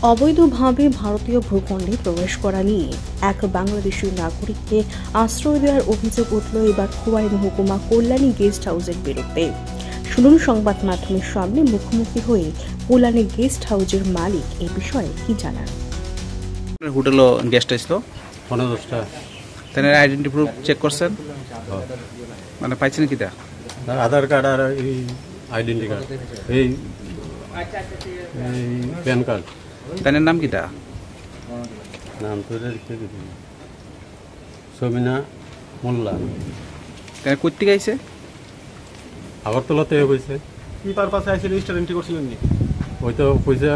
অবৈধভাবে ভারতীয় ভূখণ্ডে প্রবেশ করা নিয়ে এক বাংলাদেশি নাগরিককে আশ্রয় দেওয়ার অভিযোগ উঠল এবার খোয়াই মহকুমা কল্যাণী গেস্ট হাউসের বিরুদ্ধে। শুনুন সংবাদ মাধ্যমের সামনে মুখোমুখি হয়ে কল্যাণী গেস্ট হাউসের মালিক এই বিষয়ে কি জানান। হোটেল গেস্ট আসলো 15-10টা। তাই আইডেন্টি প্রুফ চেক করছেন? মানে পাইছেন কিটা? আধার কার্ড আর এই আইডেন্টি কার্ড, এই প্যান কার্ড। তাই নাম কিটা? নাম তো লিখতে দিবি, সবিনা মোল্লা। তাই কই থেকে আইছে? আগরতলা থেকে কইছে। কি পারপাসে আইছে? রেজিস্টার এন্ট্রি করছিলেন নি? ওই তো কইছে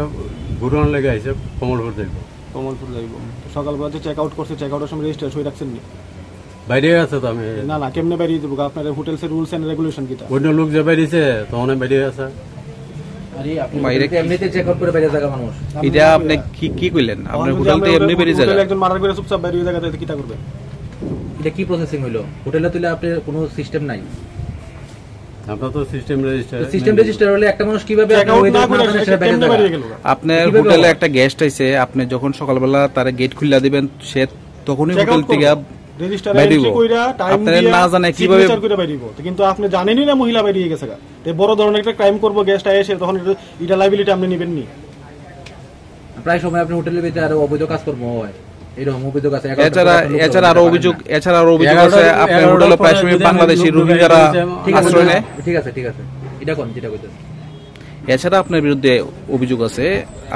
ঘুরান লেগে আইছে, কমলপুর যাইব। কমলপুর যাইব। সকালবেলা যে চেক আউট করছে, চেক আউটের সময় রেজিস্টার সই রাখছেন নি? বাইরে আছে তো আমি। না কেমনে বাইরে দিব? আপনার হোটেলসের রুলস এন্ড রেগুলেশন কিটা? অন্য লোক যে বাইরেছে তখন বাইরে আছে। আরে আপনি বাইরে এমনিতে চেক আউট করে বাইরে জায়গা মানুষ। এটা আপনি কি কইলেন? আপনার হোটেলতে এমনি বাইরে জায়গা। একজন মার্ডার করে চুপচাপ বাইরে জায়গাতে কিটা করবে? এটা কি প্রসেসিং হইলো? হোটেলে তুলে আপনার কোনো সিস্টেম নাই। আপনার তো সিস্টেম রেজিস্টার হলে একটা মানুষ কিভাবে আপনার হোটেলে একটা গেস্ট আইছে, আপনি যখন সকালবেলা তার গেট খুলে দিবেন, সে তখনই হোটেল থেকে রেজিস্টার এন্ট্রি কইরা টাইম দিয়ে না জানে কিভাবে সিগনেচার করে বাইরে দিব। কিন্তু আপনি জানেনই না মহিলা বাইরে গেছে। তে বড় ধরনের একটা ক্রাইম করব গেস্ট এসে, তখন এটা লায়াবিলিটি আপনি নেবেন নি। প্রায় সময় আপনি হোটেলের ভিতরে আরো অবৈধ কাজকর্ম হয়, এরকম অভিযোগ আছে। এছাড়া আরো অভিযোগ আছে আপনার হোটেলে প্রায় সময় বাংলাদেশি রোহিঙ্গারা আশ্রয় নেয়। ঠিক আছে এটা কোন যেটা কইতেছেন। এছাড়া আপনার বিরুদ্ধে অভিযোগ আছে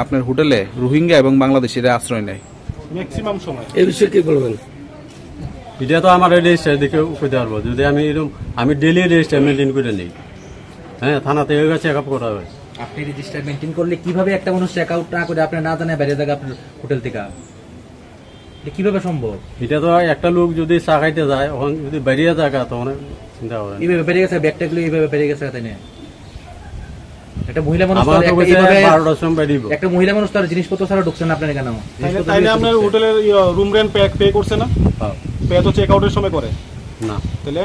আপনার হোটেলে রোহিঙ্গা এবং বাংলাদেশিরা আশ্রয় নেয় ম্যাক্সিমাম সময়। এই বিষয়ে কি বলবেন? এটা তো আমার রেজিস্টার দেখে কইতে পারবো, যদি আমি ডেইলি রেজিস্টার মেনটেন করে নিই। হ্যাঁ, থানাতে চেক আপ করা হয়। আপনি রেজিস্টার মেনটেন করলে কিভাবে একটা মানুষ চেক আউট না করে আপনি না জানে বাইরে জায়গা আপনার হোটেল থেকে কিভাবে সম্ভব? এটা তো একটা লোক যদি চা খাইতে যায়, ওখানে যদি বেরিয়ে জায়গা তখন চিন্তা করেন এইভাবে বেরিয়ে গেছে, ব্যাগটা গুলো এইভাবে বেরিয়ে গেছে। তাই না, একটা মহিলা মানুষ একটা মহিলা মানুষ তার জিনিসপত্র ছাড়া ঢুকছে না আপনার কেন? তাইলে আপনার হোটেলের রুম রেন্ট পে করছে না? পে তো চেক আউটের সময় করে না। তাহলে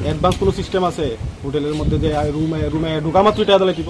অ্যাডভান্স কোনো সিস্টেম আছে হোটেলের মধ্যে যে রুমে ঢোকা মাত্র টাকা দিলে দিব?